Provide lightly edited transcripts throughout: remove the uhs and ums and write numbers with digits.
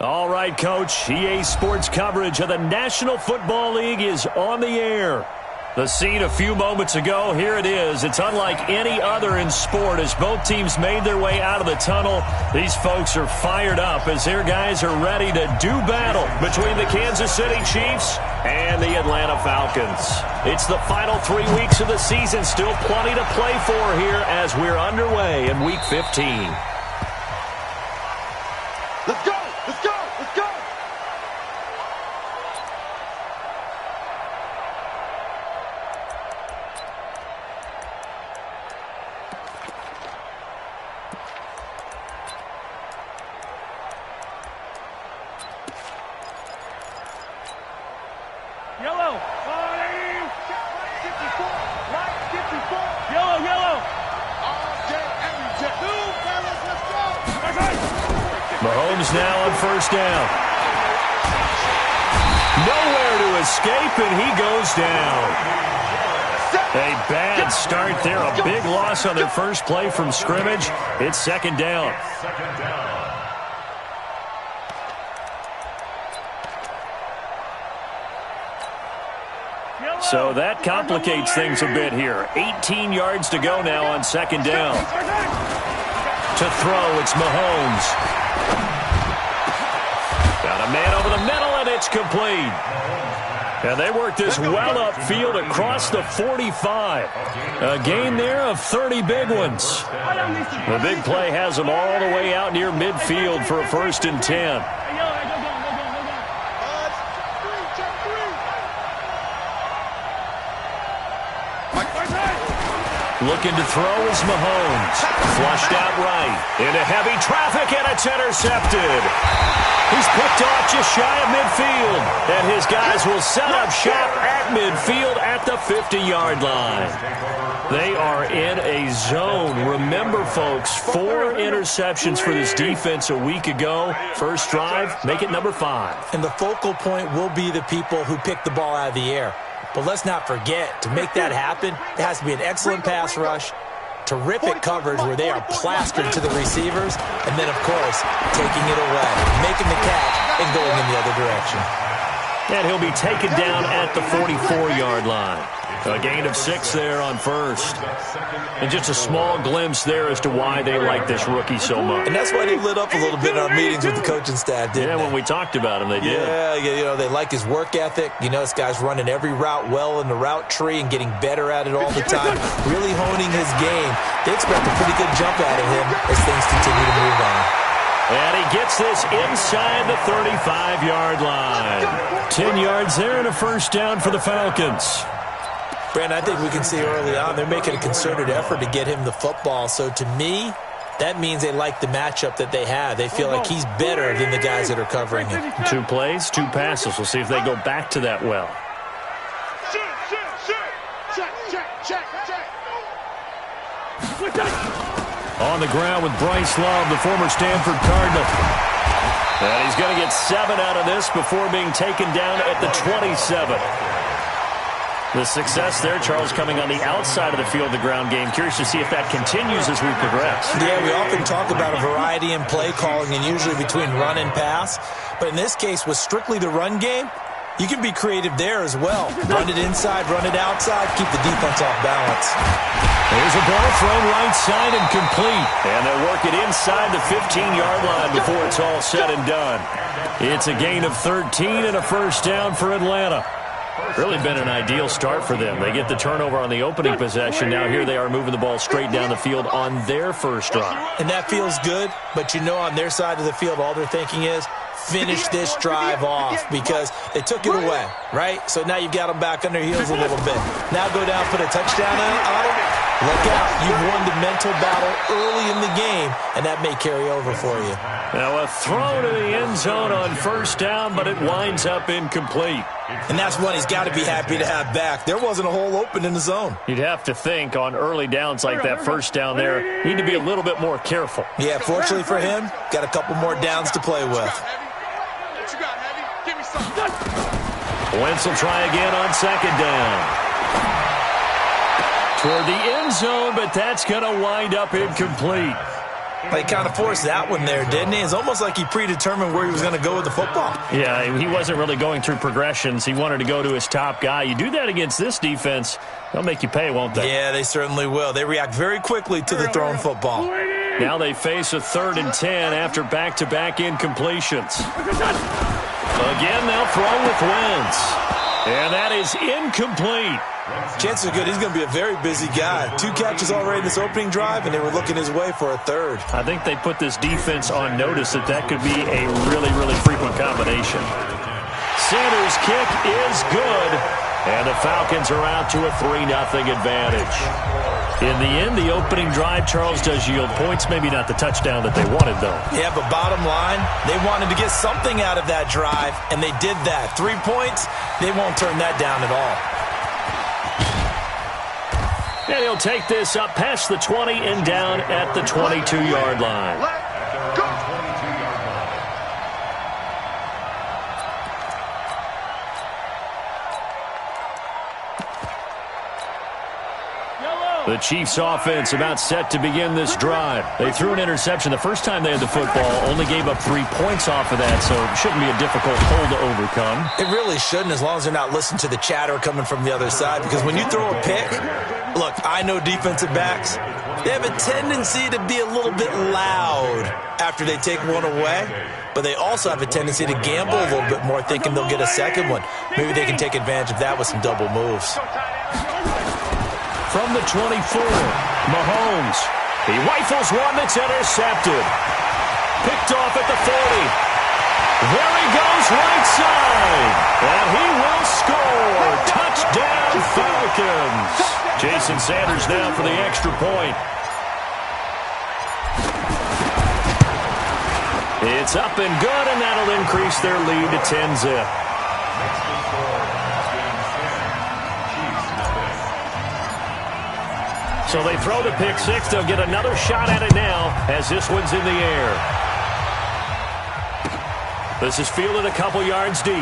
All right, Coach. EA Sports coverage of the National Football League is on the air. The scene a few moments ago, here it is. It's unlike any other in sport as both teams made their way out of the tunnel. These folks are fired up as their guys are ready to do battle between the Kansas City Chiefs and the Atlanta Falcons. It's the final 3 weeks of the season. Still plenty to play for here as we're underway in Week 15. Let's go! Let's go! Let's go! Yellow. Right 54. Right 54. Yellow, yellow. All day, every day. Two, fellas, let's go. Mahomes now on first down. Nowhere to escape, and he goes down. A bad start there. A big loss on their first play from scrimmage. It's second down. So that complicates things a bit here. 18 yards to go now on second down. To throw, it's Mahomes. Got a man over the middle, and it's complete. And they work this well upfield across the 45. A gain there of 30 big ones. The big play has them all the way out near midfield for a 1st and 10. Looking to throw is Mahomes. Flushed out right. Into heavy traffic, and it's intercepted. He's picked off just shy of midfield. And his guys will set up shop at midfield at the 50-yard line. They are in a zone. Remember, folks, 4 interceptions for this defense a week ago. First drive, make it number 5. And the focal point will be the people who pick the ball out of the air. But let's not forget, to make that happen, there has to be an excellent pass rush, terrific coverage where they are plastered to the receivers, and then, of course, taking it away, making the catch, and going in the other direction. And he'll be taken down at the 44-yard line. A gain of 6 there on first. And just a small glimpse there as to why they like this rookie so much. And that's why they lit up a little bit in our meetings with the coaching staff, didn't they? When we talked about him, they did. Yeah, you know, they like his work ethic. You know, this guy's running every route well in the route tree and getting better at it all the time, really honing his game. They expect a pretty good jump out of him as things continue to move on. And he gets this inside the 35-yard line. 10 yards there and a first down for the Falcons. Brandon, I think we can see early on they're making a concerted effort to get him the football. So to me, that means they like the matchup that they have. They feel like he's better than the guys that are covering him. 2 plays, 2 passes. We'll see if they go back to that well. On the ground with Bryce Love, the former Stanford Cardinal. And he's going to get 7 out of this before being taken down at the 27. The success there, Charles, coming on the outside of the field, the ground game. Curious to see if that continues as we progress. Yeah, we often talk about a variety in play calling and usually between run and pass. But in this case, with strictly the run game, you can be creative there as well. Run it inside, run it outside, keep the defense off balance. There's a ball thrown right side and complete. And they'll work it inside the 15-yard line before it's all said and done. It's a gain of 13 and a first down for Atlanta. Really been an ideal start for them. They get the turnover on the opening possession. Now here they are moving the ball straight down the field on their first drive. And that feels good, but you know on their side of the field all they're thinking is finish this drive off because they took it away, right? So now you've got them back on their heels a little bit. Now go down, put a touchdown on them. Look out. You've won the mental battle early in the game, and that may carry over for you. Now a throw to the end zone on first down, but it winds up incomplete. And that's one he's got to be happy to have back. There wasn't a hole open in the zone. You'd have to think on early downs like that first down there, need to be a little bit more careful. Yeah, fortunately for him, got a couple more downs to play with. Wentz will try again on second down. Toward the end zone, but that's going to wind up incomplete. Like, kind of forced that one there, didn't he? It's almost like he predetermined where he was going to go with the football. Yeah, he wasn't really going through progressions. He wanted to go to his top guy. You do that against this defense, they'll make you pay, won't they? Yeah, they certainly will. They react very quickly to the thrown football. Now they face a 3rd and 10 after back-to-back incompletions. Again, they'll throw with Wentz. And that is incomplete. Chances are good he's going to be a very busy guy. 2 catches already in this opening drive, and they were looking his way for a 3rd. I think they put this defense on notice that could be a really, really frequent combination. Sanders' kick is good, and the Falcons are out to a 3-0 advantage. In the end, the opening drive, Charles, does yield points. Maybe not the touchdown that they wanted, though. Yeah, but bottom line, they wanted to get something out of that drive, and they did that. 3 points, they won't turn that down at all. And he'll take this up past the 20 and down at the 22-yard line. The Chiefs offense about set to begin this drive. They threw an interception the first time they had the football, only gave up 3 points off of that, so it shouldn't be a difficult hole to overcome. It really shouldn't, as long as they're not listening to the chatter coming from the other side, because when you throw a pick, look, I know defensive backs, they have a tendency to be a little bit loud after they take one away, but they also have a tendency to gamble a little bit more, thinking they'll get a second one. Maybe they can take advantage of that with some double moves. From the 24, Mahomes. He rifles one that's intercepted. Picked off at the 40. There he goes right side. And he will score. Touchdown Falcons. Jason Sanders now for the extra point. It's up and good, and that'll increase their lead to 10-zip. So they throw the pick six. They'll get another shot at it now as this one's in the air. This is fielded a couple yards deep.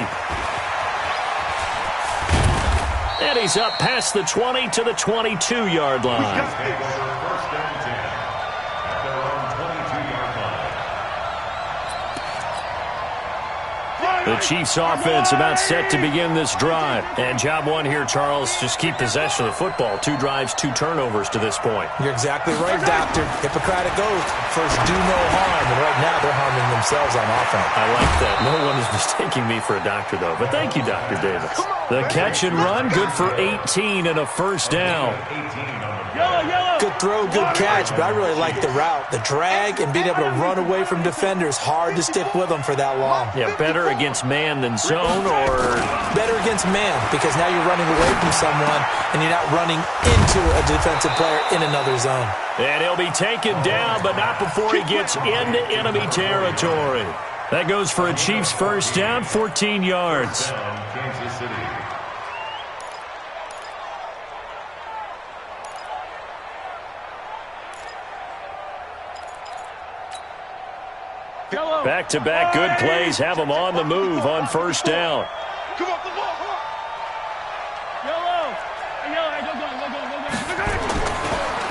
And he's up past the 20 to the 22-yard line. The Chiefs offense about set to begin this drive. And job one here, Charles, just keep possession of the football. 2 drives, 2 turnovers to this point. You're exactly right, Doctor. Hippocratic oath. First, do no harm. And right now, they're harming themselves on offense. I like that. No one is mistaking me for a doctor, though. But thank you, Dr. Davis. The catch and run, good for 18 and a first down. Good throw, good catch, but I really like the route. The drag and being able to run away from defenders, hard to stick with them for that long. Yeah, better against man than zone, or? Better against man, because now you're running away from someone and you're not running into a defensive player in another zone. And he'll be taken down, but not before he gets into enemy territory. That goes for a Chiefs first down, 14 yards. Kansas City. Back-to-back good plays have them on the move on first down.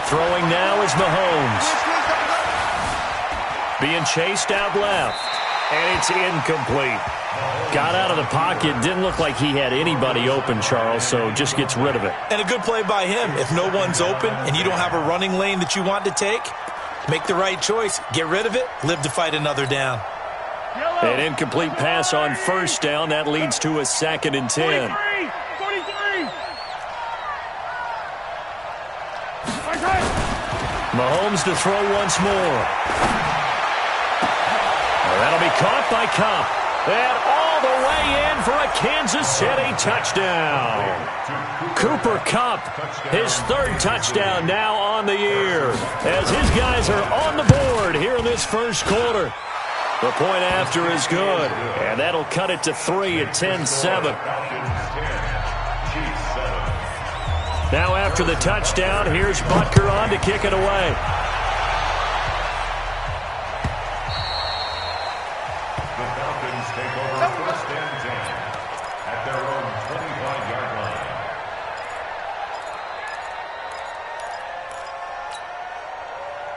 Throwing now is Mahomes. Being chased out left. And it's incomplete. Got out of the pocket. Didn't look like he had anybody open, Charles, so just gets rid of it. And a good play by him. If no one's open and you don't have a running lane that you want to take, make the right choice. Get rid of it. Live to fight another down. An incomplete pass on first down. That leads to a 2nd and 10. 43. Mahomes to throw once more. That'll be caught by Kupp. And all the way in for a Kansas City touchdown. Cooper Kupp, his 3rd touchdown now on the year, as his guys are on the board here in this first quarter. The point after is good, and that'll cut it to 3 at 10-7. Now after the touchdown, here's Butker on to kick it away. The Falcons take over first and 10 at their own 25-yard line.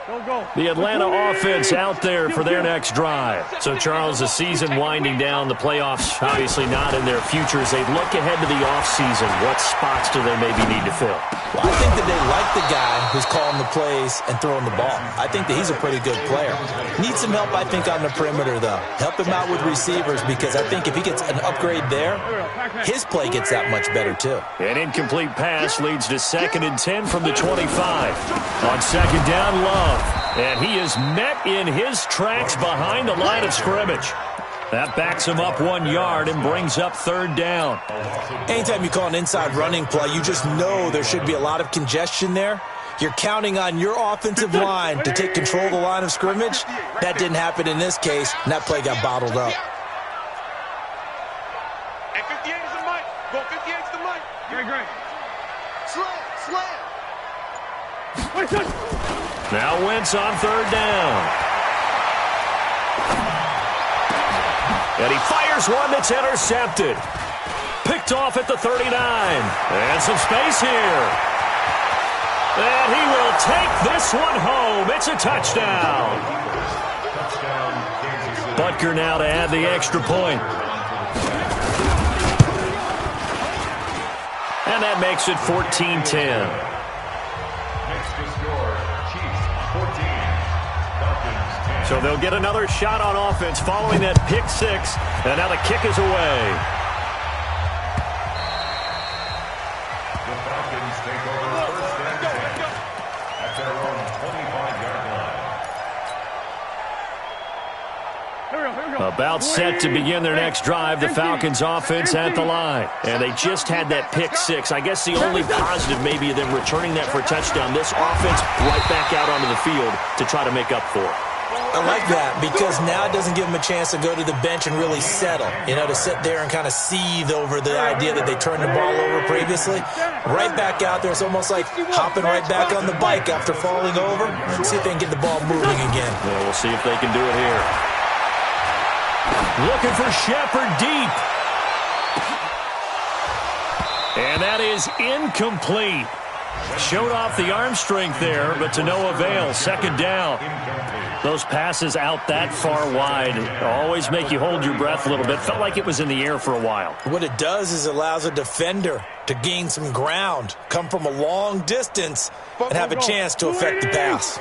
The Atlanta offense out there for their next drive. So, Charles, the season winding down, the playoffs obviously not in their future. As they look ahead to the offseason, what spots do they maybe need to fill? Well, I think that they like the guy who's calling the plays and throwing the ball. I think that he's a pretty good player. Needs some help, I think, on the perimeter, though. Help him out with receivers, because I think if he gets an upgrade there, his play gets that much better, too. An incomplete pass leads to 2nd and 10 from the 25. On 2nd down, Love. And he is met in his tracks behind the line of scrimmage. That backs him up 1 yard and brings up 3rd down. Anytime you call an inside running play, you just know there should be a lot of congestion there. You're counting on your offensive line to take control of the line of scrimmage. That didn't happen in this case, and that play got bottled up. And 58 is the mic. Go 58 is the mic. Great. Slam. Now Wentz on 3rd down. And he fires one that's intercepted. Picked off at the 39. And some space here. And he will take this one home. It's a touchdown. Butker now to add the extra point. And that makes it 14-10. So they'll get another shot on offense following that pick six. And now the kick is away. The Falcons take over 1st and 10 at their own 25-yard line. About set to begin their next drive, the Falcons offense at the line. And they just had that pick six. I guess the only positive maybe of them returning that for a touchdown. This offense right back out onto the field to try to make up for it. I like that, because now it doesn't give them a chance to go to the bench and really settle, to sit there and kind of seethe over the idea that they turned the ball over previously. Right back out there, it's almost like hopping right back on the bike after falling over, and see if they can get the ball moving again. Well, we'll see if they can do it here. Looking for Shepard deep. And that is incomplete. Showed off the arm strength there, but to no avail. 2nd down. Those passes out that far wide always make you hold your breath a little bit. Felt like it was in the air for a while. What it does is it allows a defender to gain some ground, come from a long distance, and have a chance to affect the pass.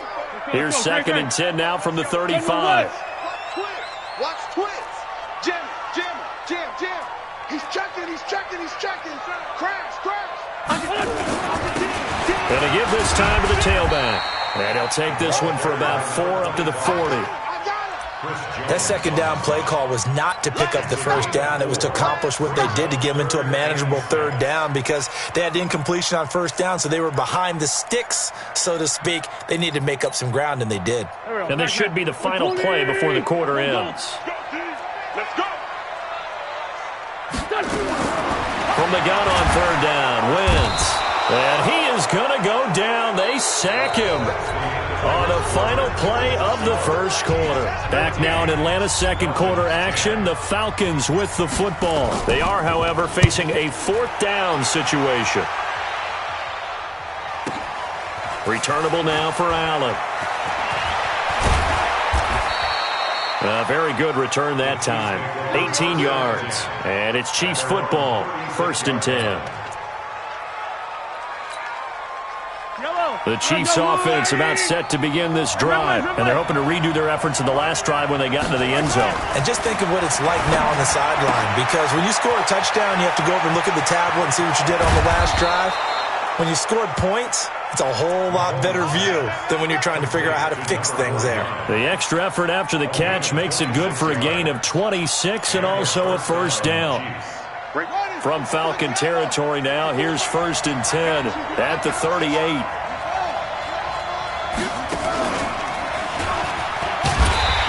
Here's 2nd and 10 now from the 35. Watch twins. Jam. He's checking. Crash. Gonna give this time to the tailback. And he'll take this one for about 4 up to the 40. That 2nd down play call was not to pick up the 1st down. It was to accomplish what they did to get them into a manageable 3rd down, because they had incompletion on 1st down, so they were behind the sticks, so to speak. They needed to make up some ground, and they did. And this should be the final play before the quarter ends. Let's go. From the gun on 3rd down, Wentz. And he is going to go down. They sack him on the final play of the 1st quarter. Back now in Atlanta's 2nd quarter action, the Falcons with the football. They are, however, facing a 4th down situation. Returnable now for Allen. A very good return that time. 18 yards. And it's Chiefs football. 1st and 10. The Chiefs offense about set to begin this drive, and they're hoping to redo their efforts in the last drive when they got into the end zone. And just think of what it's like now on the sideline, because when you score a touchdown, you have to go over and look at the tablet and see what you did on the last drive. When you scored points, it's a whole lot better view than when you're trying to figure out how to fix things there. The extra effort after the catch makes it good for a gain of 26 and also a 1st down. From Falcon territory now, here's 1st and 10 at the 38.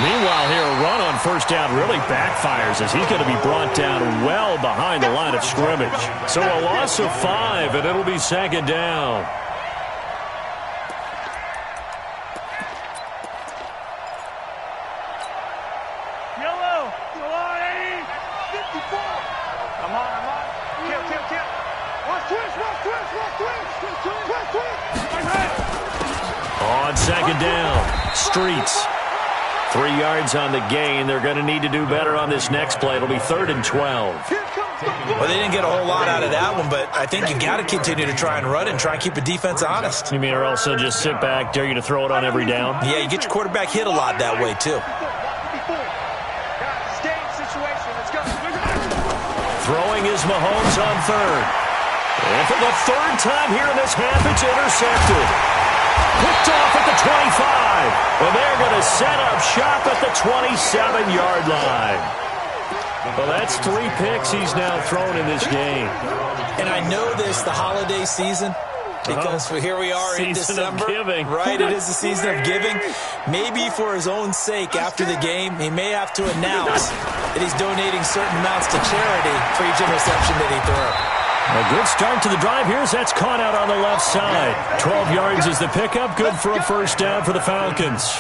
Meanwhile here, a run on 1st down really backfires as he's going to be brought down well behind the line of scrimmage. So a loss of 5, and it'll be 2nd down. Yellow. Come on, 54. Come on. Kill. Watch twist. On on second down. Streets. 3 yards on the gain. They're going to need to do better on this next play. It'll be 3rd and 12. Well, they didn't get a whole lot out of that one, but I think you got to continue to try and run and try and keep the defense honest. You mean or else they'll just sit back, dare you to throw it on every down? Yeah, you get your quarterback hit a lot that way, too. Throwing is Mahomes on 3rd. And for the 3rd time here in this half, it's intercepted. Picked off at the 25. And they're going to set up shop at the 27-yard line. Well, that's 3 picks he's now thrown in this game. And I know this, the holiday season, because here we are in December. Season of giving. Right, it is the season of giving. Maybe for his own sake after the game, he may have to announce that he's donating certain amounts to charity for each interception that he threw. A good start to the drive here as that's caught out on the left side. 12 yards is the pickup. Good for a first down for the Falcons.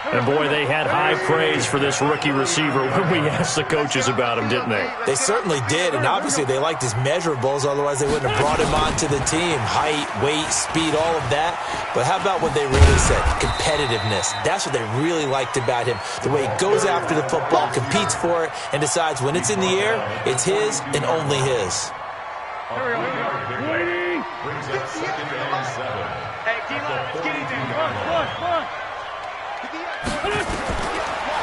And, boy, they had high praise for this rookie receiver when we asked the coaches about him, didn't they? They certainly did, and obviously they liked his measurables. Otherwise, they wouldn't have brought him onto the team. Height, weight, speed, all of that. But how about what they really said? Competitiveness. That's what they really liked about him. The way he goes after the football, competes for it, and decides when it's in the air, it's his and only his. Brings up 2nd and 7. Hey, D-line, get it, dude. Come on.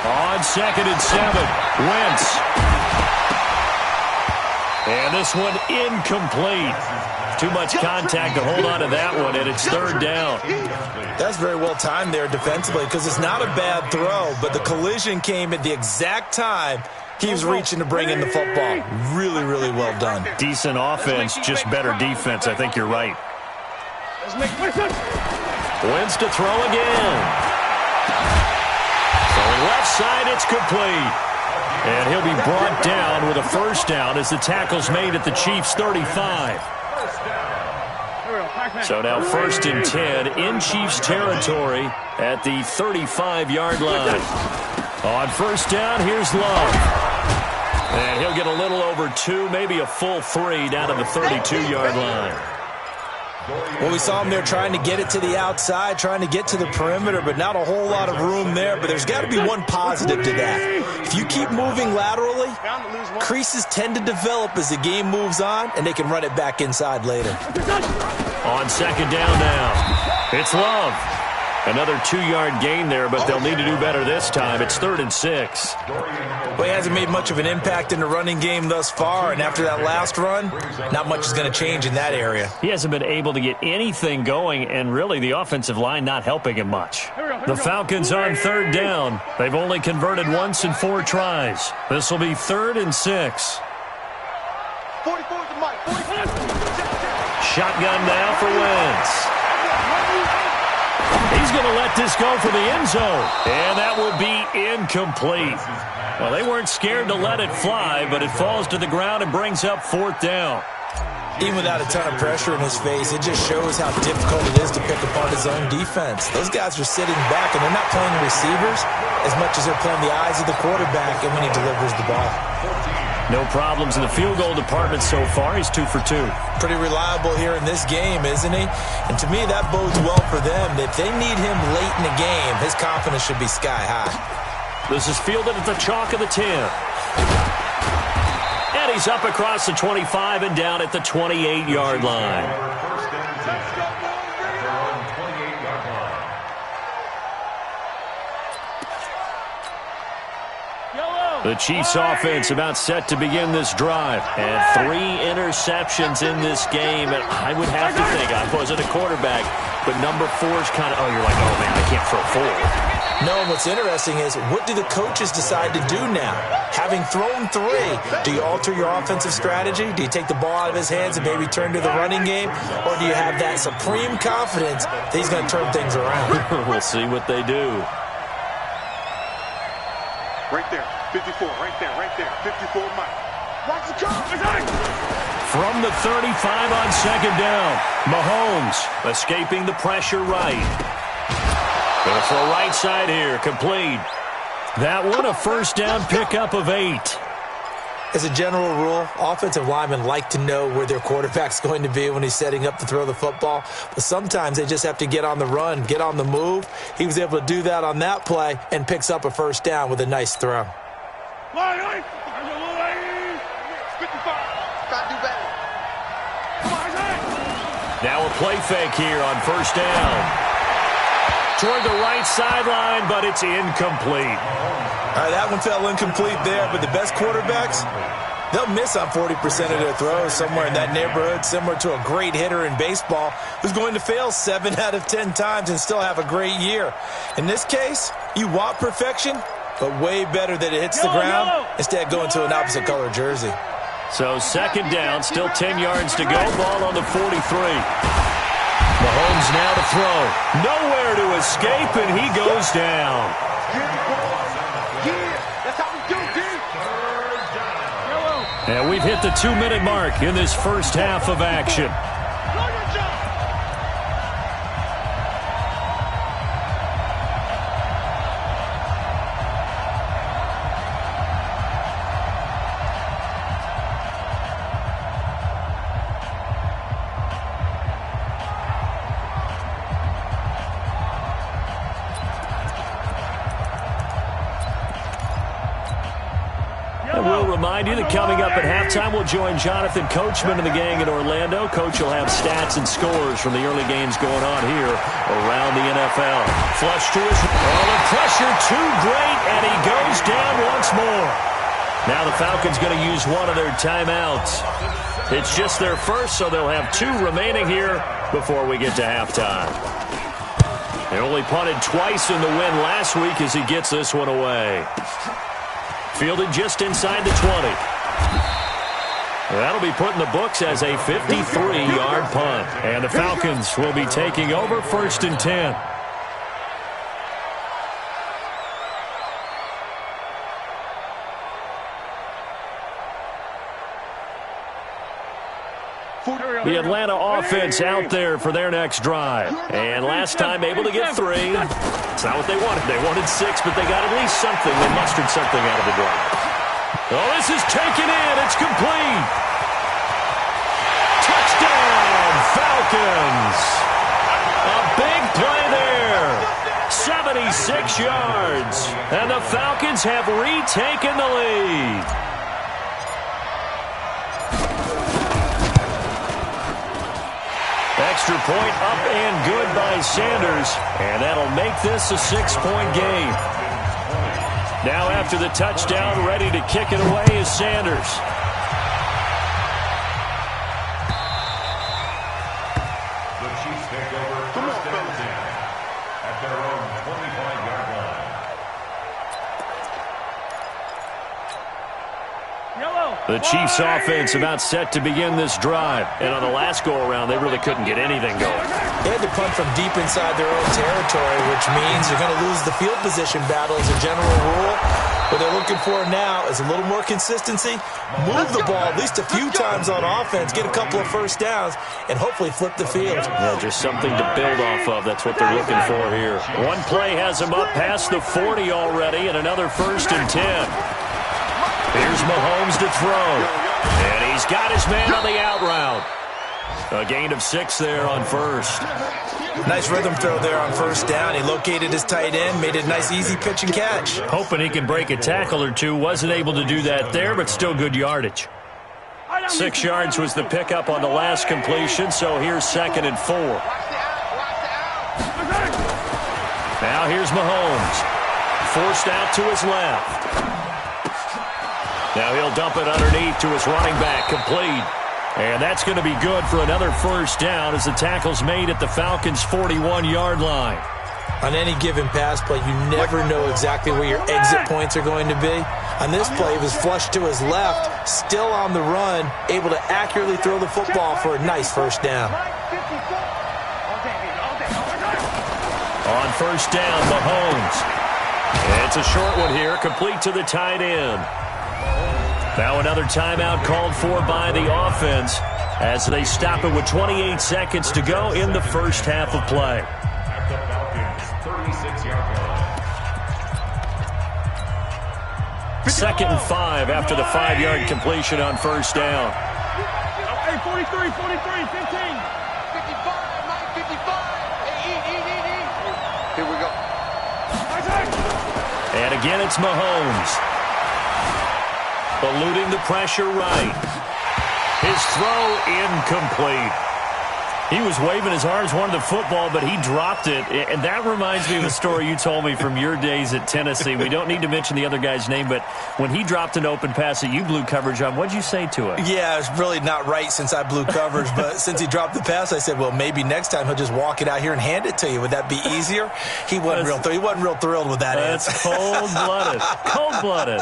On 2nd and 7, Wentz. And this one incomplete. Too much contact to hold on to that one, and it's 3rd down. That's very well timed there defensively because it's not a bad throw, but the collision came at the exact time he was reaching to bring in the football. Really, really well done. Decent offense, just better defense. I think you're right. Wentz to throw again. Left side, it's complete. And he'll be brought down with a first down as the tackle's made at the Chiefs' 35. So now 1st and 10 in Chiefs territory at the 35-yard line. On first down, here's Love. And he'll get a little over 2, maybe a full 3 down to the 32-yard line. Well, we saw him there trying to get it to the outside, trying to get to the perimeter, but not a whole lot of room there. But there's got to be one positive to that. If you keep moving laterally, creases tend to develop as the game moves on, and they can run it back inside later. On 2nd down now, it's Love. Another 2-yard gain there, but they'll need to do better this time. It's 3rd and 6. Well, he hasn't made much of an impact in the running game thus far, and after that last run, not much is going to change in that area. He hasn't been able to get anything going, and really the offensive line not helping him much. The Falcons on 3rd down. They've only converted once in 4 tries. This will be 3rd and 6. Shotgun now for Wentz. He's going to let this go for the end zone. And that will be incomplete. Well, they weren't scared to let it fly, but it falls to the ground and brings up 4th down. Even without a ton of pressure in his face, it just shows how difficult it is to pick apart his own defense. Those guys are sitting back, and they're not playing receivers as much as they're playing the eyes of the quarterback and when he delivers the ball. No problems in the field goal department so far. He's 2 for 2. Pretty reliable here in this game, isn't he? And to me, that bodes well for them. If they need him late in the game, his confidence should be sky high. This is fielded at the chalk of the 10. And he's up across the 25 and down at the 28-yard line. The Chiefs offense about set to begin this drive. And 3 interceptions in this game. And I would have to think, I wasn't a quarterback, but number 4's kind of, you're like, oh, man, I can't throw 4. No, and what's interesting is, what do the coaches decide to do now? Having thrown 3, do you alter your offensive strategy? Do you take the ball out of his hands and maybe turn to the running game? Or do you have that supreme confidence that he's going to turn things around? We'll see what they do. Right there, 54, right there, 54, Mike. Watch the come. From the 35 on 2nd down, Mahomes escaping the pressure right. Going to throw right side here, complete. That one a first down pickup of 8. As a general rule, offensive linemen like to know where their quarterback's going to be when he's setting up to throw the football. But sometimes they just have to get on the run, get on the move. He was able to do that on that play and picks up a first down with a nice throw. Now a play fake here on first down. Toward the right sideline, but it's incomplete. All right, that one fell incomplete there, but the best quarterbacks, they'll miss on 40% of their throws, somewhere in that neighborhood, similar to a great hitter in baseball who's going to fail 7 out of 10 times and still have a great year. In this case, you want perfection, but way better that it hits the ground instead of going to an opposite color jersey. So second down, still 10 yards to go, ball on the 43. Mahomes now to throw. Nowhere to escape, and he goes down. And we've hit the 2-minute mark in this first half of action. We'll remind you that coming up at halftime, we'll join Jonathan Coachman and the gang in Orlando. Coach will have stats and scores from the early games going on here around the NFL. Flush to his... Oh, the pressure too great, and he goes down once more. Now the Falcons going to use one of their timeouts. It's just their first, so they'll have 2 remaining here before we get to halftime. They only punted twice in the win last week as he gets this one away. Fielded just inside the 20. That'll be put in the books as a 53-yard punt. And the Falcons will be taking over first and 10. The Atlanta offense out there for their next drive. And last time able to get 3. It's not what they wanted. They wanted 6, but they got at least something. They mustered something out of the drive. Oh, this is taken in. It's complete. Touchdown, Falcons. A big play there. 76 yards. And the Falcons have retaken the lead. Extra point up and good by Sanders, and that'll make this a 6-point game. Now after the touchdown, ready to kick it away is Sanders. The Chiefs take over first and 10 at their own 25-yard line. The Chiefs offense about set to begin this drive. And on the last go-around, they really couldn't get anything going. They had to punt from deep inside their own territory, which means you're going to lose the field position battle as a general rule. What they're looking for now is a little more consistency. Move the ball at least a few times on offense, get a couple of first downs, and hopefully flip the field. Yeah, just something to build off of. That's what they're looking for here. One play has them up past the 40 already, and another first and 10. Here's Mahomes to throw. And he's got his man on the out route. A gain of 6 there on first. Nice rhythm throw there on first down. He located his tight end, made a nice easy pitch and catch. Hoping he can break a tackle or two. Wasn't able to do that there, but still good yardage. 6 yards was the pickup on the last completion, so here's 2nd and 4. Now here's Mahomes. Forced out to his left. Now he'll dump it underneath to his running back, complete. And that's going to be good for another first down as the tackle's made at the Falcons' 41-yard line. On any given pass play, you never know exactly where your exit points are going to be. On this play, he was flushed to his left, still on the run, able to accurately throw the football for a nice first down. On first down, Mahomes. It's a short one here, complete to the tight end. Now another timeout called for by the offense as they stop it with 28 seconds to go in the first half of play. At the Falcons' 36-yard line. 2nd and 5 after the 5-yard completion on first down. Hey, 43, 15. 55, Mike, 55. Hey, Here we go. And again, it's Mahomes. Eluding the pressure right. His throw incomplete. He was waving his arms, wanted the football, but he dropped it. And that reminds me of a story you told me from your days at Tennessee. We don't need to mention the other guy's name, but when he dropped an open pass that you blew coverage on, what'd you say to him? Yeah, it's really not right since I blew coverage, but since he dropped the pass, I said, well, maybe next time he'll just walk it out here and hand it to you. Would that be easier? He wasn't real thrilled with that answer. That's cold-blooded. Cold-blooded.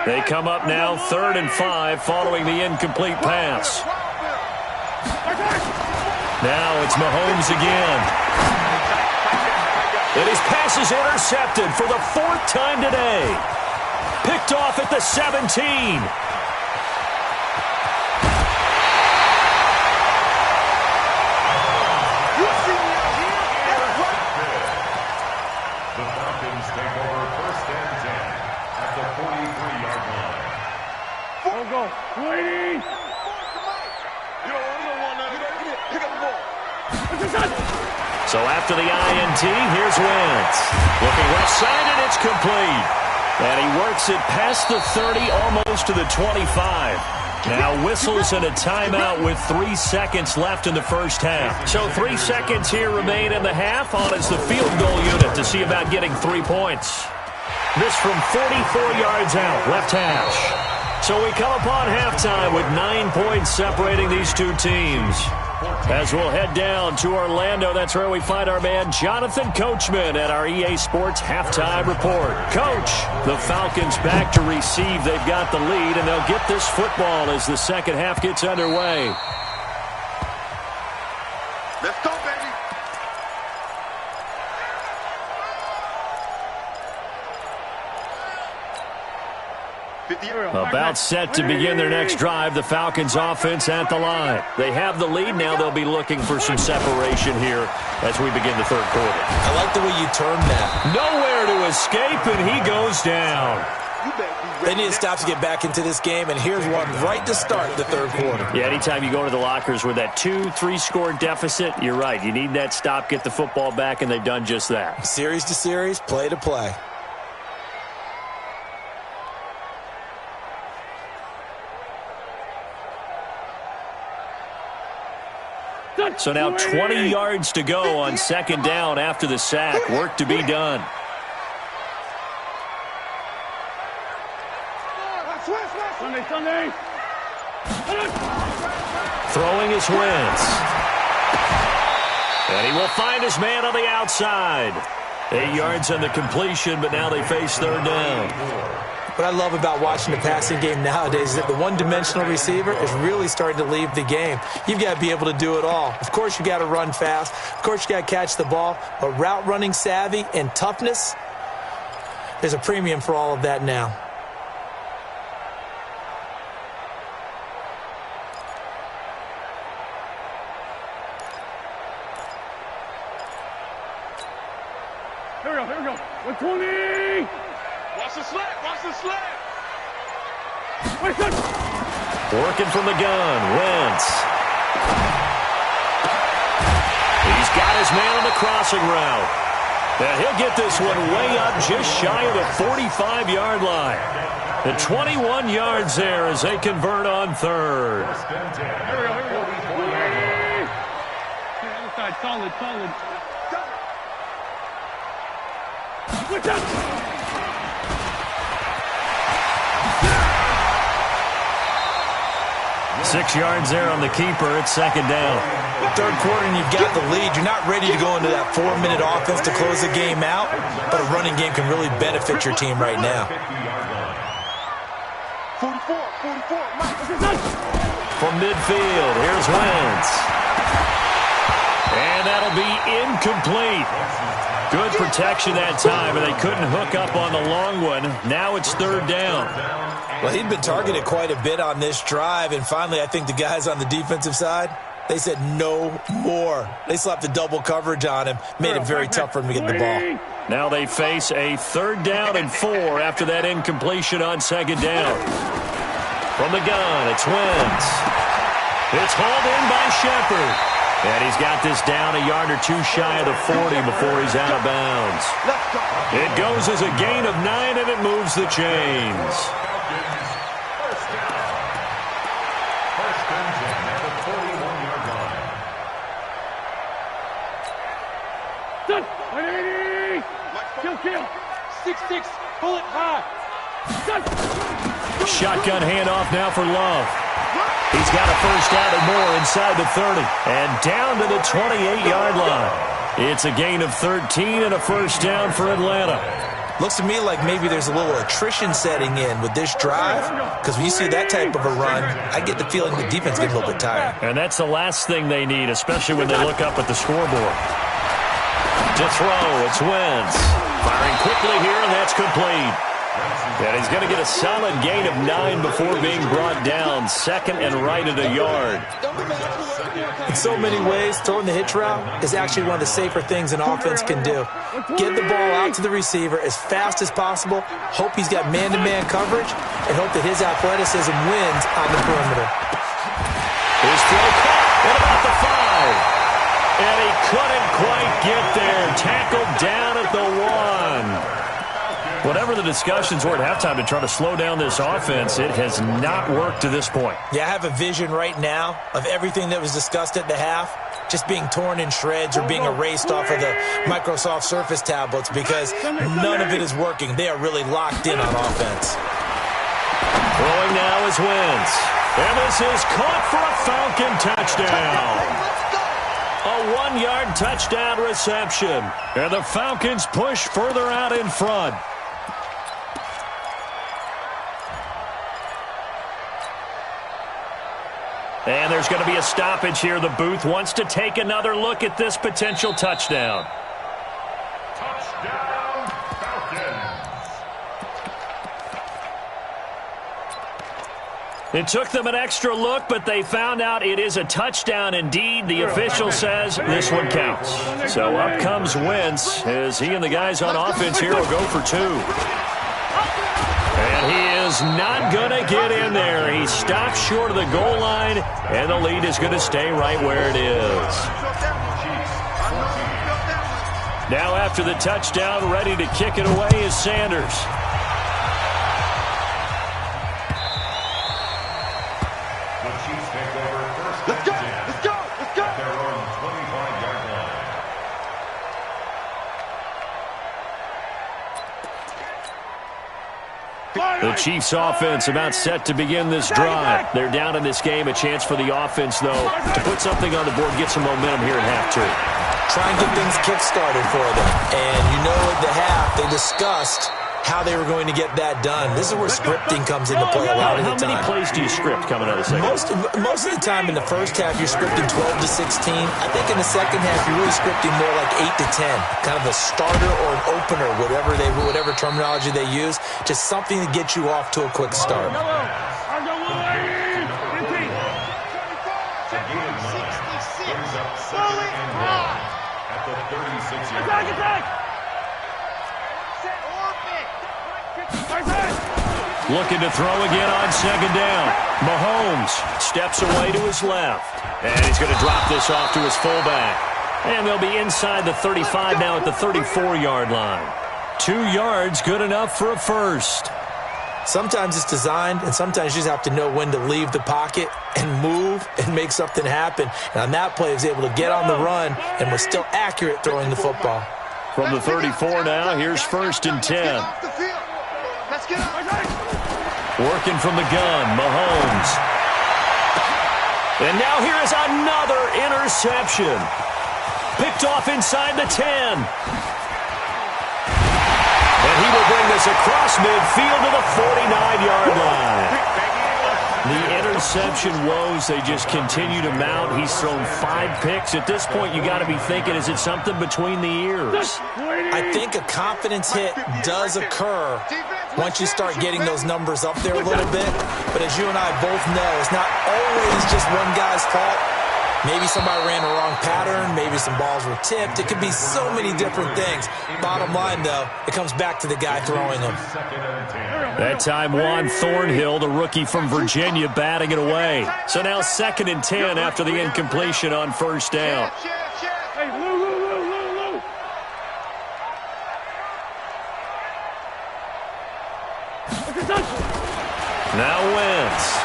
They come up now 3rd and 5 following the incomplete pass. Now it's Mahomes again. And his pass is intercepted for the 4th time today. Picked off at the 17. The Falcons take over 1st and 10 at the 43-yard line. Go. 80. Pick up the ball. So after the INT, here's Wentz. Looking left side, and it's complete. And he works it past the 30, almost to the 25. Now whistles and a timeout with 3 seconds left in the first half. So 3 seconds here remain in the half. On is the field goal unit to see about getting 3 points. This from 44 yards out, left hash. So we come upon halftime with 9 points separating these two teams. As we'll head down to Orlando, that's where we find our man Jonathan Coachman at our EA Sports Halftime Report. Coach, the Falcons back to receive. They've got the lead, and they'll get this football as the second half gets underway. Let's go, baby. About set to begin their next drive, the Falcons offense at the line. They have the lead. Now they'll be looking for some separation here as we begin the third quarter. I like the way you turned that. Nowhere to escape, and he goes down. They need to stop to get back into this game, and here's one right to start the third quarter. Yeah, anytime you go to the lockers with that 2-3 score deficit, you're right. You need that stop, get the football back, and they've done just that. Series to series, play to play. So now 20 yards to go on second down after the sack. Work to be done. Sunday. Throwing his Wentz. And he will find his man on the outside. 8 yards on the completion, but now they face third down. What I love about watching the passing game nowadays is that the one-dimensional receiver is really starting to leave the game. You've got to be able to do it all. Of course, you got to run fast. Of course, you got to catch the ball. But route running savvy and toughness, there's a premium for all of that now. Here we go. 120. Watch the slant. Working from the gun, Wentz. He's got his man on the crossing route. And he'll get this one way up just shy of the 45-yard line. And 21 yards there as they convert on third. Here we go. Solid. What's up? 6 yards there on the keeper. It's second down. Third quarter and you've got the lead. You're not ready to go into that 4-minute offense to close the game out, but a running game can really benefit your team right now. 44. From midfield, here's Wentz. And that'll be incomplete. Good protection that time, and they couldn't hook up on the long one. Now it's third down. Well, he'd been targeted quite a bit on this drive, and finally I think the guys on the defensive side, they said no more. They slapped the double coverage on him, made it very tough for him to get the ball. Now they face a 3rd down and 4 after that incompletion on 2nd down. From the gun, it's Wentz. It's hauled in by Shepard. And he's got this down a yard or two shy of the 40 before he's out of bounds. It goes as a gain of 9, and it moves the chains. First and 10 at the 41-yard line. Done. 180. Kill. 6-6. Pull it high. Done. Shotgun handoff now for Love. He's got a first down and more inside the 30. And down to the 28-yard line. It's a gain of 13 and a first down for Atlanta. Looks to me like maybe there's a little attrition setting in with this drive, because when you see that type of a run, I get the feeling the defense gets a little bit tired. And that's the last thing they need, especially when they look up at the scoreboard. To throw, it's Wentz. Firing quickly here, and that's complete. And he's going to get a solid gain of 9 before being brought down. 2nd and right at a yard. In so many ways, throwing the hitch route is actually one of the safer things an offense can do. Get the ball out to the receiver as fast as possible, hope he's got man-to-man coverage, and hope that his athleticism wins on the perimeter. His throw caught at about the 5. And he couldn't quite get there. Tackled down at the 1. Whatever the discussions were at halftime to try to slow down this offense, it has not worked to this point. Yeah, I have a vision right now of everything that was discussed at the half just being torn in shreds or being erased off of the Microsoft Surface tablets because none of it is working. They are really locked in on offense. Throwing now is Wentz. And this is caught for a Falcon touchdown. A 1-yard touchdown reception. And the Falcons push further out in front. And there's going to be a stoppage here. The booth wants to take another look at this potential touchdown. Touchdown, Falcons. It took them an extra look, but they found out it is a touchdown indeed. The official says this one counts. So up comes Wentz as he and the guys on offense here will go for 2. And he is not going to get in there. He stops short of the goal line, and the lead is going to stay right where it is. Now after the touchdown, ready to kick it away is Sanders. The Chiefs take over first and 10. Let's go. At their own 25-yard line. The Chiefs offense about set to begin this drive. They're down in this game. A chance for the offense, though, to put something on the board, get some momentum here in half 2. Try and get things kick-started for them. And you know at the half, they discussed how they were going to get that done. This is where scripting comes into play a lot of the time. How many plays do you script coming out of the second? Most of the time in the first half, you're scripting 12 to 16. I think in the second half, you're really scripting more like 8 to 10. Kind of a starter or an opener, whatever terminology they use. Just something to get you off to a quick start. At the 36-yard line. Looking to throw again on 2nd down. Mahomes steps away to his left. And he's going to drop this off to his fullback. And they'll be inside the 35 now at the 34-yard line. 2 yards, good enough for a first. Sometimes it's designed, and sometimes you just have to know when to leave the pocket and move and make something happen. And on that play, he was able to get on the run and was still accurate throwing the football. From the 34 now, here's 1st and 10. Working from the gun, Mahomes. And now here is another interception. Picked off inside the 10. And he will bring this across midfield to the 49-yard line. The interception woes, they just continue to mount. He's thrown 5 picks. At this point, you got to be thinking, is it something between the ears? I think a confidence hit does occur once you start getting those numbers up there a little bit. But as you and I both know, it's not always just one guy's fault. Maybe somebody ran the wrong pattern. Maybe some balls were tipped. It could be so many different things. Bottom line, though, it comes back to the guy throwing them. That time, Juan Thornhill, the rookie from Virginia, batting it away. So now 2nd and 10 after the incompletion on first down. Hey, Lou. Now Wentz.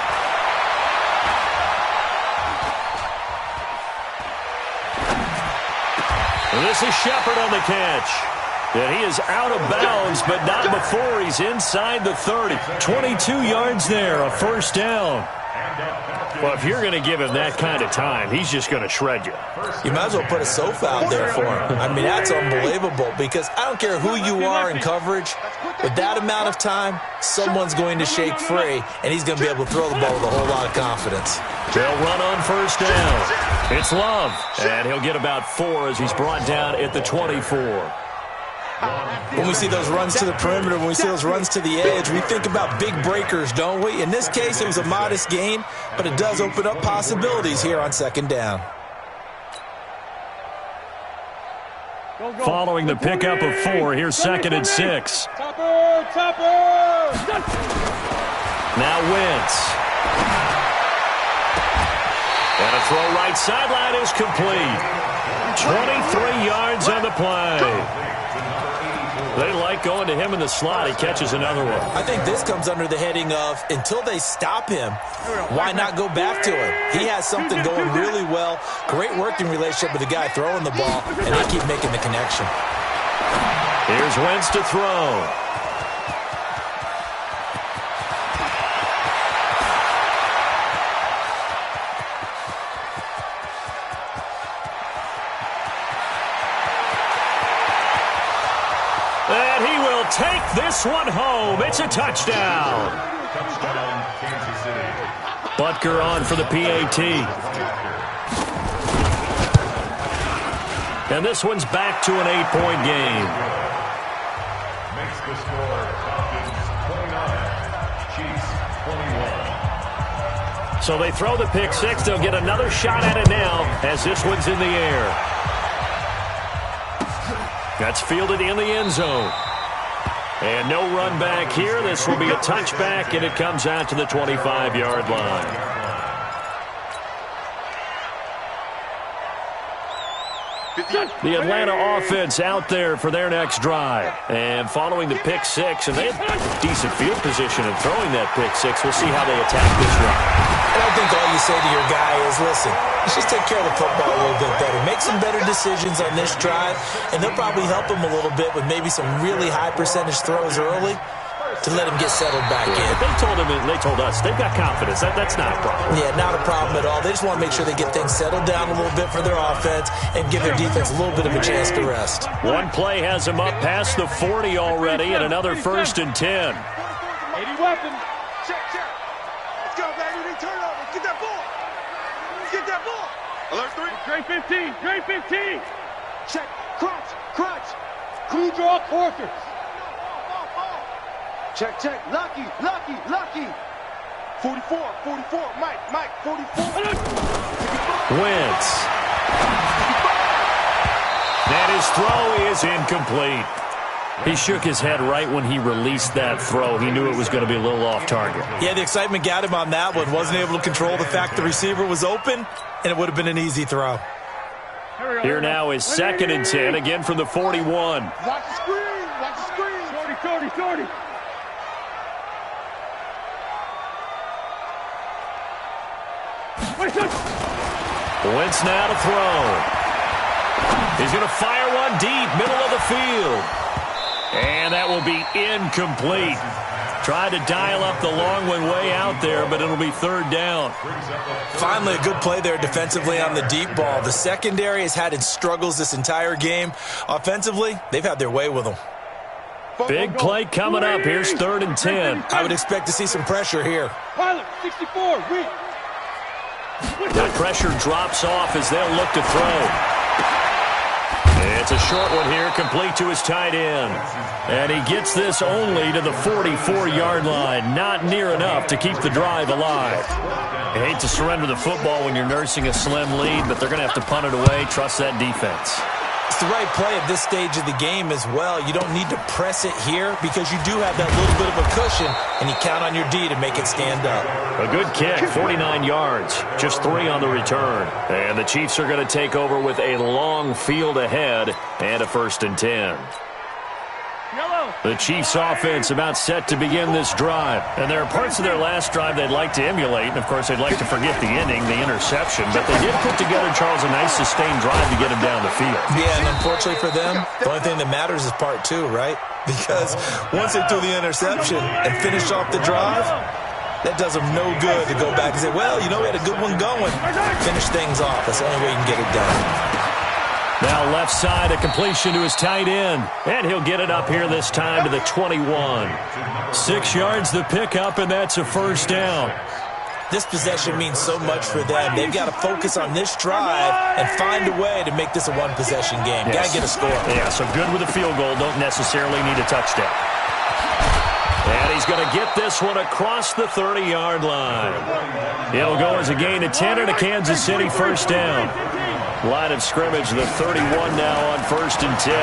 This is Shepard on the catch. And he is out of bounds, but not before he's inside the 30. 22 yards there, a first down. Well, if you're going to give him that kind of time, he's just going to shred you. You might as well put a sofa out there for him. I mean, that's unbelievable because I don't care who you are in coverage. With that amount of time, someone's going to shake free, and he's going to be able to throw the ball with a whole lot of confidence. They'll run on first down. It's Love, and he'll get about 4 as he's brought down at the 24. When we see those runs to the perimeter, when we see those runs to the edge, we think about big breakers, don't we? In this case, it was a modest gain, but it does open up possibilities here on 2nd down. Following the pickup of 4, here's 2nd and 6. Topper! Now Wentz. And a throw right sideline is complete. 23 yards on the play. They like going to him in the slot. He catches another one. I think this comes under the heading of until they stop him, why not go back to him? He has something going really well. Great working relationship with the guy throwing the ball, and they keep making the connection. Here's Wentz to throw. And he will take this one home. It's a touchdown. Touchdown, Kansas City. Butker on for the PAT. And this one's back to an 8-point game. Makes the score Falcons 29, Chiefs 21. So they throw the pick 6. They'll get another shot at it now as this one's in the air. That's fielded in the end zone. And no run back here. This will be a touchback, and it comes out to the 25-yard line. The Atlanta offense out there for their next drive. And following the pick 6, and they have decent field position in throwing that pick 6. We'll see how they attack this run. And I think all you say to your guy is, listen, let's just take care of the football a little bit better. Make some better decisions on this drive, and they'll probably help him a little bit with maybe some really high percentage throws early to let him get settled back in. They told us they've got confidence. That's not a problem. Yeah, not a problem at all. They just want to make sure they get things settled down a little bit for their offense and give their defense a little bit of a chance to rest. One play has them up past the 40 already, and another 1st and 10. 80 weapon. Check. Let's go, baby. They turn over. Let's get that ball. Let's get that ball. Alert 3. Great 15. Check. Crunch. Crew draw quarters. Check. Lucky. 44. Mike. 44. Wentz. And his throw is incomplete. He shook his head right when he released that throw. He knew it was going to be a little off target. Yeah, the excitement got him on that one. Wasn't able to control the fact the receiver was open, and it would have been an easy throw. Here now is 2nd and 10, again from the 41. Watch the screen. 40. Wentz now to throw. He's going to fire one deep, middle of the field. And that will be incomplete. Tried to dial up the long one way out there, but it'll be 3rd down. Finally, a good play there defensively on the deep ball. The secondary has had its struggles this entire game. Offensively, they've had their way with them. Big play coming up. Here's 3rd and 10. I would expect to see some pressure here. Pilot, 64, read. The pressure drops off as they'll look to throw. It's a short one here, complete to his tight end. And he gets this only to the 44-yard line. Not near enough to keep the drive alive. I hate to surrender the football when you're nursing a slim lead, but they're going to have to punt it away. Trust that defense. It's the right play at this stage of the game as well. You don't need to press it here because you do have that little bit of a cushion, and you count on your D to make it stand up. A good kick, 49 yards, just 3 on the return. And the Chiefs are going to take over with a long field ahead and a 1st and 10. The Chiefs offense about set to begin this drive. And there are parts of their last drive they'd like to emulate. And, of course, they'd like to forget the ending, the interception. But they did put together, Charles, a nice sustained drive to get him down the field. Yeah, and unfortunately for them, the only thing that matters is part 2, right? Because once they threw the interception and finished off the drive, that does them no good to go back and say, well, you know, we had a good one going. Finish things off. That's the only way you can get it done. Now left side, a completion to his tight end. And he'll get it up here this time to the 21. 6 yards the pickup, and that's a 1st down. This possession means so much for them. They've got to focus on this drive and find a way to make this a one-possession game. Yes. Got to get a score. Yeah, so good with a field goal. Don't necessarily need a touchdown. And he's going to get this one across the 30-yard line. It'll go as a gain of 10 and a Kansas City 1st down. Line of scrimmage, the 31 now on 1st and 10.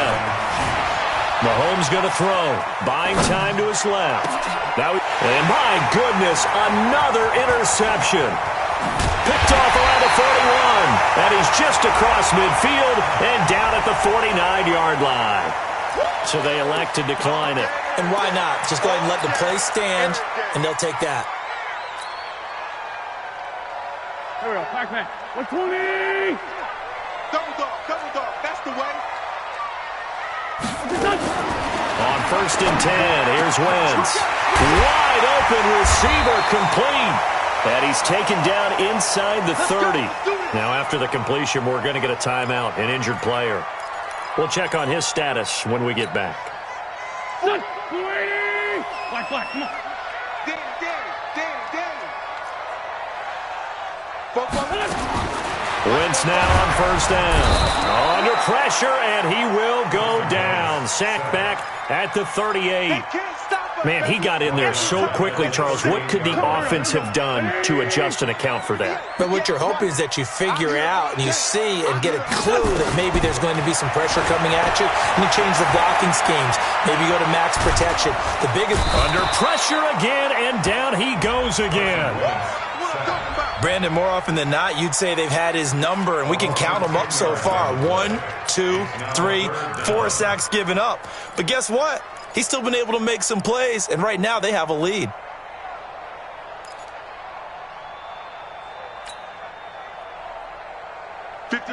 Mahomes going to throw. Buying time to his left. And my goodness, another interception. Picked off around the 41. And he's just across midfield and down at the 49-yard line. So they elect to decline it. And why not? Just go ahead and let the play stand, and they'll take that. Here we go, Pac-Man. 120! Double dog, that's the way. On 1st and 10, here's Wentz. Wide open receiver complete. And he's taken down inside the 30. Now after the completion, we're going to get a timeout, an injured player. We'll check on his status when we get back. Black, come on. Danny. Wentz now on 1st down. Under pressure, and he will go down. Sacked back at the 38. Man, he got in there so quickly, Charles. What could the offense have done to adjust and account for that? But what you're hoping is that you figure out and you see and get a clue that maybe there's going to be some pressure coming at you, and you change the blocking schemes. Maybe go to max protection. The biggest under pressure again, and down he goes again. Brandon, more often than not, you'd say they've had his number, and we can count them up so far. 1, 2, 3, 4 sacks given up. But guess what? He's still been able to make some plays, and right now they have a lead.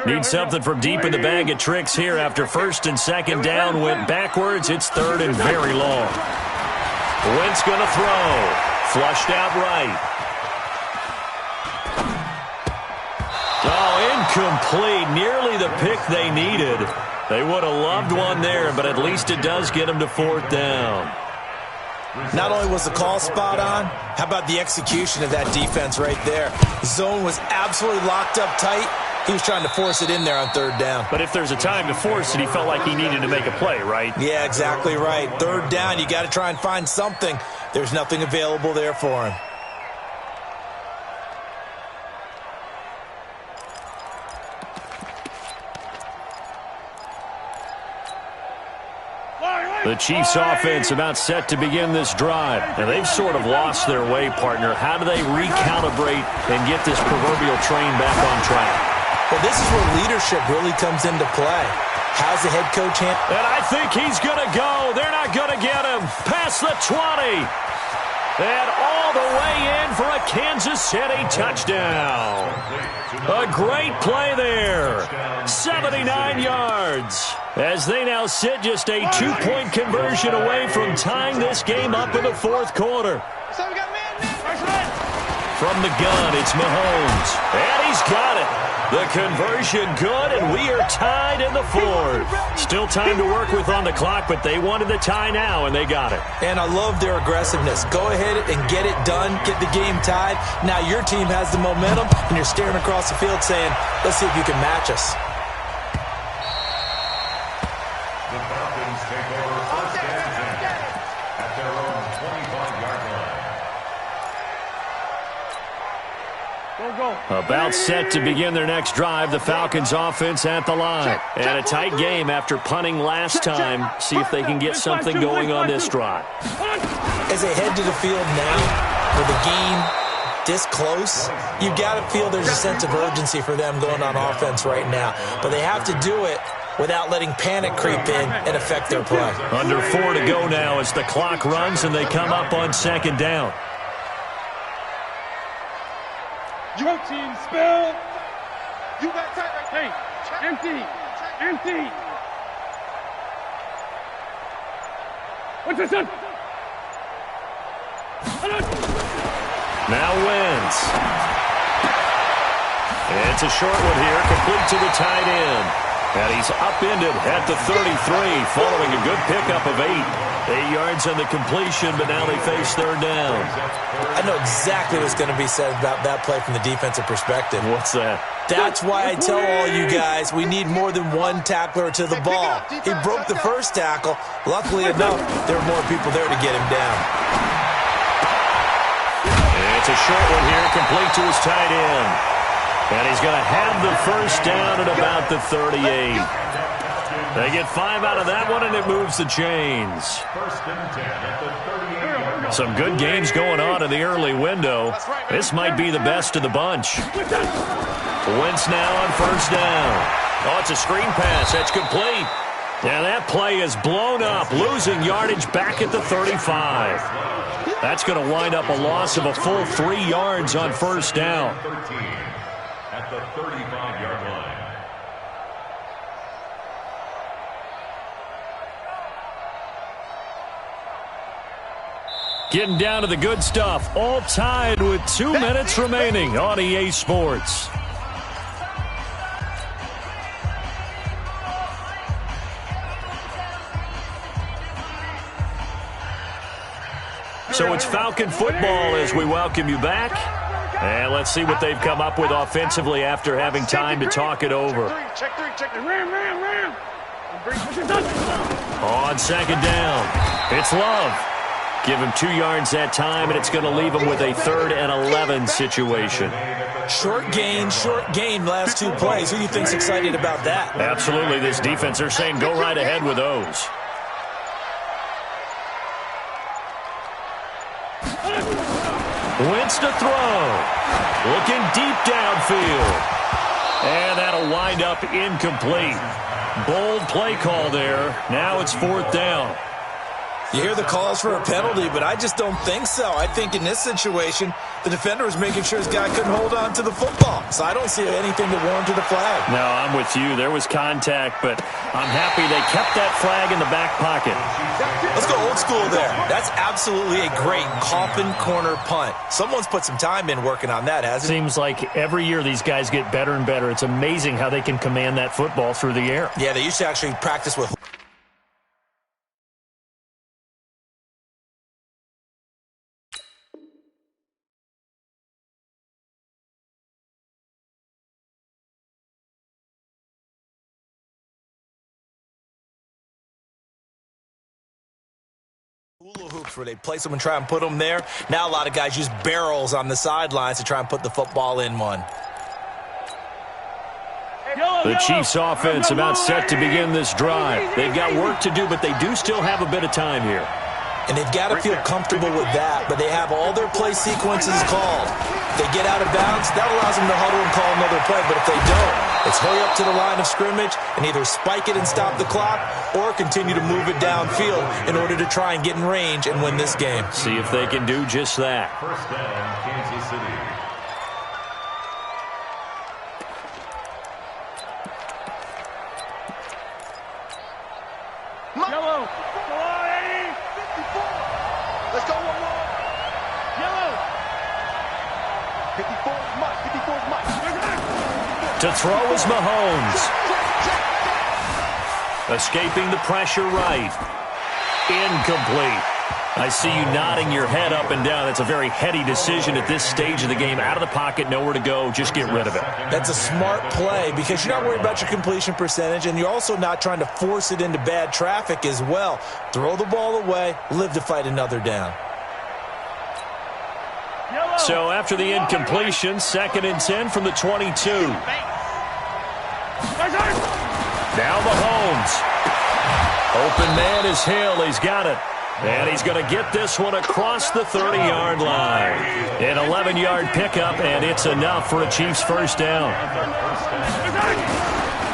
Need something from deep in the bag of tricks here after 1st and 2nd down went backwards. It's 3rd and very long. Wentz going to throw. Flushed out right. Oh, incomplete. Nearly the pick they needed. They would have loved one there, but at least it does get them to 4th down. Not only was the call spot on, how about the execution of that defense right there? Zone was absolutely locked up tight. He was trying to force it in there on 3rd down. But if there's a time to force it, he felt like he needed to make a play, right? Yeah, exactly right. 3rd down, you got to try and find something. There's nothing available there for him. The Chiefs offense about set to begin this drive. And they've sort of lost their way, partner. How do they recalibrate and get this proverbial train back on track? Well, this is where leadership really comes into play. How's the head coach handle? And I think he's going to go. They're not going to get him. Past the 20. And all the way in for a Kansas City touchdown. A great play there. 79 yards. As they now sit just a 2-point conversion away from tying this game up in the 4th quarter. From the gun, it's Mahomes. And he's got it. The conversion good, and we are tied in the fourth. Still time to work with on the clock, but they wanted the tie now, and they got it. And I love their aggressiveness. Go ahead and get it done. Get the game tied. Now your team has the momentum, and you're staring across the field saying, let's see if you can match us. The Falcons take over first and 10 at their own 25-yard line. About set to begin their next drive. The Falcons offense at the line. And a tight game after punting last time. See if they can get something going on this drive. As they head to the field now with the game this close, you've got to feel there's a sense of urgency for them going on offense right now. But they have to do it without letting panic creep in and affect their play. Under 4 to go now as the clock runs and they come up on second down. Your team spell. You got tight right there. Empty. Empty. What's this one? Now wins. It's a short one here, complete to the tight end. And he's upended at the 33, following a good pickup of 8. 8 yards on the completion, but now they face third down. I know exactly what's going to be said about that play from the defensive perspective. What's that? That's why I tell all you guys we need more than one tackler to the ball. He broke the first tackle. Luckily enough, there were more people there to get him down. It's a short one here, complete to his tight end. And he's going to have the first down at about the 38. They get 5 out of that one, and it moves the chains. First and 10 at the 38-yard line. Some good games going on in the early window. This might be the best of the bunch. Wentz now on first down. Oh, it's a screen pass. That's complete. And that play is blown up, losing yardage back at the 35. That's going to wind up a loss of a full 3 yards on first down. 13 at the 35-yard line. Getting down to the good stuff. All tied with 2 minutes remaining on EA Sports. So it's Falcon football as we welcome you back. And let's see what they've come up with offensively after having time to talk it over. Check three. Ram. On second down, it's Love. Give him 2 yards that time, and it's going to leave him with a 3rd and 11 situation. Short gain, last 2 plays. Who do you think's excited about that? Absolutely, this defense, they're saying go right ahead with those. Wentz to throw. Looking deep downfield. And that'll wind up incomplete. Bold play call there. Now it's 4th down. You hear the calls for a penalty, but I just don't think so. I think in this situation, the defender was making sure his guy couldn't hold on to the football. So I don't see anything that warranted a flag. No, I'm with you. There was contact, but I'm happy they kept that flag in the back pocket. Let's go old school there. That's absolutely a great coffin corner punt. Someone's put some time in working on that, hasn't it? Seems like every year these guys get better and better. It's amazing how they can command that football through the air. Yeah, they used to actually practice with hula hoops where they place them and try and put them there. Now a lot of guys use barrels on the sidelines to try and put the football in one. The Chiefs offense about set to begin this drive. They've got work to do, but they do still have a bit of time here. And they've got to feel comfortable with that, but they have all their play sequences called. If they get out of bounds, that allows them to huddle and call another play, but if they don't, it's hurry up to the line of scrimmage and either spike it and stop the clock or continue to move it downfield in order to try and get in range and win this game. See if they can do just that. First down, Kansas City. Yellow. Let's go, 1-1. Yellow. 54 is Mike. 54 is Mike. To throw is Mahomes. Escaping the pressure right. Incomplete. I see you nodding your head up and down. That's a very heady decision at this stage of the game. Out of the pocket, nowhere to go. Just get rid of it. That's a smart play because you're not worried about your completion percentage, and you're also not trying to force it into bad traffic as well. Throw the ball away, live to fight another down. So after the incompletion, 2nd and 10 from the 22. Now Mahomes. Open man is Hill. He's got it. And he's going to get this one across the 30-yard line. An 11-yard pickup, and it's enough for a Chiefs first down.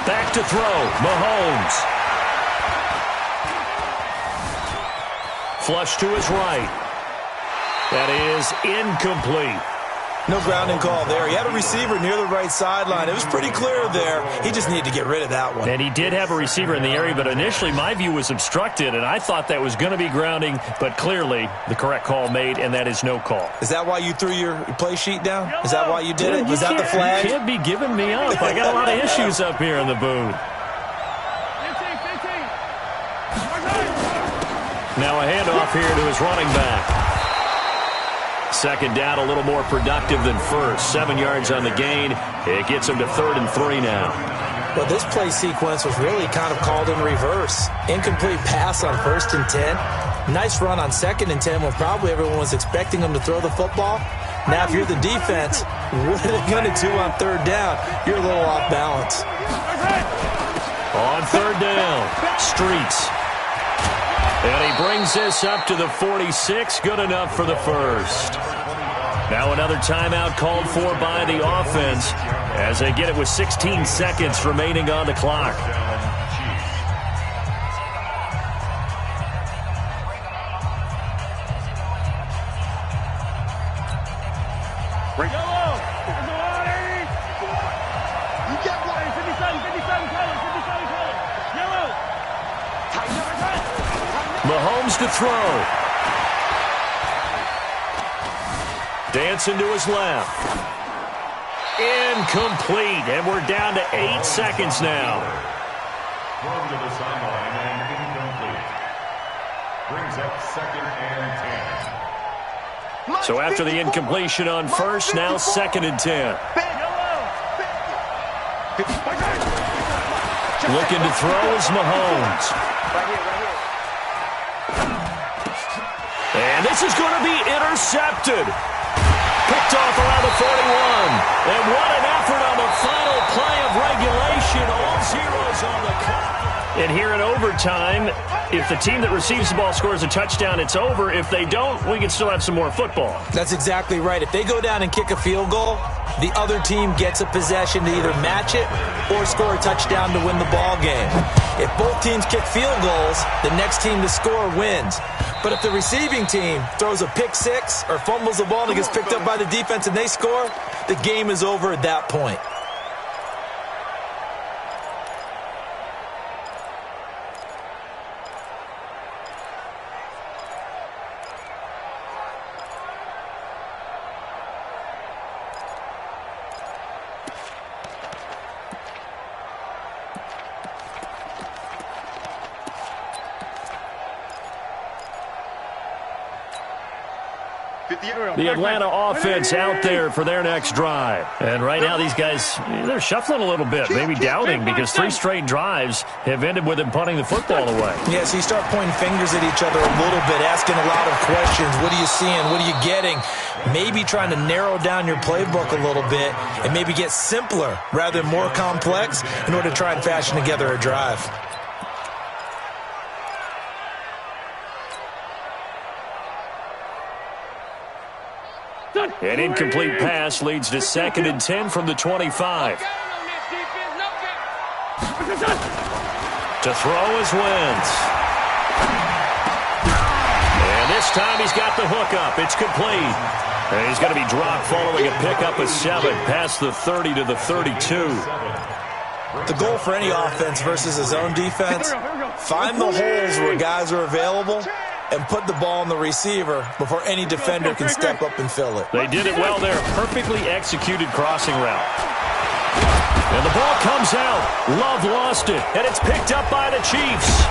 Back to throw. Mahomes. Flush to his right. That is incomplete. No grounding call there. He had a receiver near the right sideline. It was pretty clear there. He just needed to get rid of that one. And he did have a receiver in the area, but initially my view was obstructed, and I thought that was going to be grounding, but clearly the correct call made, and that is no call. Is that why you threw your play sheet down? Is that why you did it? Was that the flag? You can't be giving me up. I got a lot of issues up here in the booth. Now a handoff here to his running back. 2nd down, a little more productive than first. 7 yards on the gain. It gets him to 3rd and 3 now. Well, this play sequence was really kind of called in reverse. Incomplete pass on 1st and 10. Nice run on 2nd and 10 when probably everyone was expecting him to throw the football. Now, if you're the defense, what are they going to do on 3rd down? You're a little off balance. On 3rd down, Streets. And he brings this up to the 46. Good enough for the first. Now another timeout called for by the offense as they get it with 16 seconds remaining on the clock. Mahomes to throw. Dancing to his left. Incomplete, and we're down to 8 seconds now. Thrown to the sideline and incomplete. Brings up 2nd and 10. So after the incompletion on first, now 2nd and 10. Looking to throw is Mahomes. And this is going to be intercepted. Picked off around the 41. And what an effort on the final play of regulation. All zeros on the clock. And here in overtime, if the team that receives the ball scores a touchdown, it's over. If they don't, we can still have some more football. That's exactly right. If they go down and kick a field goal, the other team gets a possession to either match it or score a touchdown to win the ball game. If both teams kick field goals, the next team to score wins. But if the receiving team throws a pick six or fumbles the ball and it gets picked up by the defense and they score, the game is over at that point. The Atlanta offense out there for their next drive. And right now these guys, they're shuffling a little bit, maybe doubting, because 3 straight drives have ended with them punting the football away. Yeah, so you start pointing fingers at each other a little bit, asking a lot of questions. What are you seeing? What are you getting? Maybe trying to narrow down your playbook a little bit and maybe get simpler rather than more complex in order to try and fashion together a drive. An incomplete pass leads to 2nd and 10 from the 25. To throw is Wentz. And this time he's got the hook up. It's complete. And he's going to be dropped following a pickup of 7 past the 30 to the 32. The goal for any offense versus his own defense, find the holes where guys are available and put the ball on the receiver before any defender can step up and fill it. They did it well there. Perfectly executed crossing route. And the ball comes out. Love lost it, and it's picked up by the Chiefs.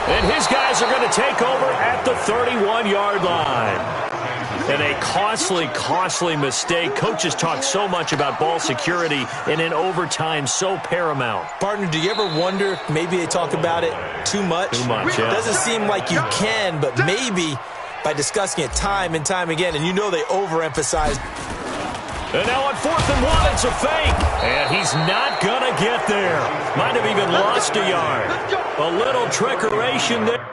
And his guys are going to take over at the 31-yard line. And a costly mistake. Coaches talk so much about ball security, and in overtime, so paramount. Partner, do you ever wonder if maybe they talk about it too much? Too much, yeah. It doesn't seem like you can, but maybe by discussing it time and time again, and you know they overemphasize. And now on 4th and 1, it's a fake. And he's not going to get there. Might have even lost a yard. A little trickeration there.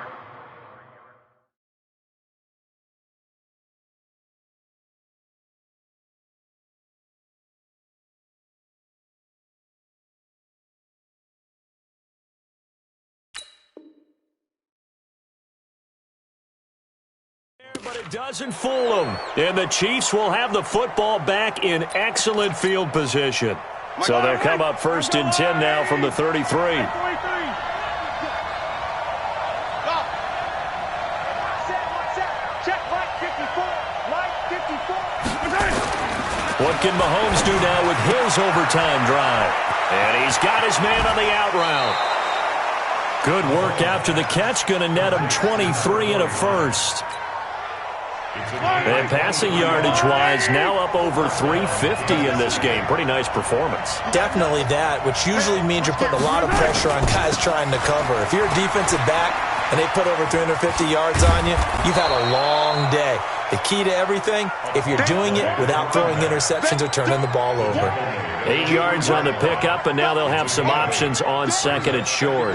But it doesn't fool them. And the Chiefs will have the football back in excellent field position. So they'll come up 1st and 10 now from the 33. What can Mahomes do now with his overtime drive? And he's got his man on the out route. Good work after the catch. Going to net him 23 and a first. And passing yardage-wise, now up over 350 in this game. Pretty nice performance. Definitely that, which usually means you're putting a lot of pressure on guys trying to cover. If you're a defensive back and they put over 350 yards on you, you've had a long day. The key to everything, if you're doing it without throwing interceptions or turning the ball over. 8 yards on the pickup, and now they'll have some options on 2nd and short.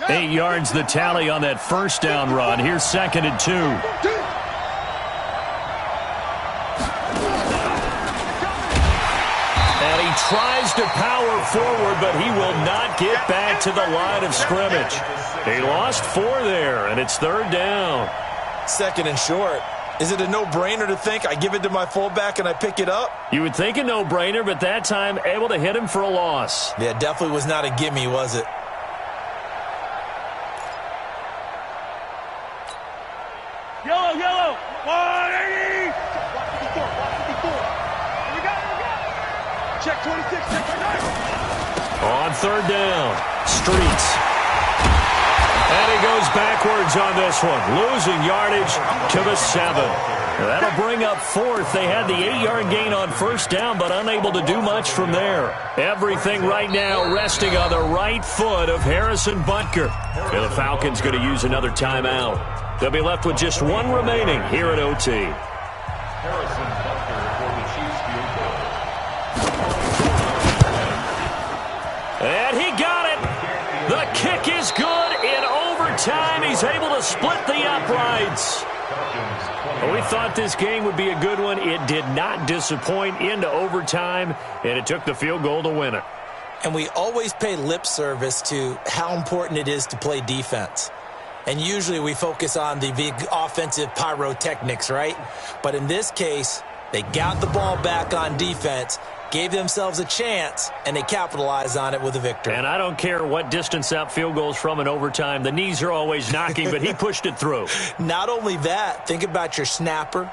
8 yards the tally on that first down run. Here's 2nd and 2. And he tries to power forward, but he will not get back to the line of scrimmage. He lost 4 there, and it's 3rd down. 2nd and short. Is it a no-brainer to think I give it to my fullback and I pick it up? You would think a no-brainer, but that time able to hit him for a loss. Yeah, definitely was not a gimme, was it? Yellow, 180! We got it. Check 26, check 29. On 3rd down, Streets. And he goes backwards on this one, losing yardage to the 7. That'll bring up 4th. They had the 8-yard gain on 1st down, but unable to do much from there. Everything right now resting on the right foot of Harrison Butker. And the Falcons going to use another timeout. They'll be left with just 1 remaining here at OT. Harrison Butker for the Chiefs field goal. And he got it. The kick is good in overtime. He's able to split the uprights. We thought this game would be a good one. It did not disappoint into overtime, and it took the field goal to win it. And we always pay lip service to how important it is to play defense. And usually we focus on the big offensive pyrotechnics, right? But in this case, they got the ball back on defense, gave themselves a chance, and they capitalized on it with a victory. And I don't care what distance that field goes from in overtime. The knees are always knocking, but he pushed it through. Not only that, think about your snapper,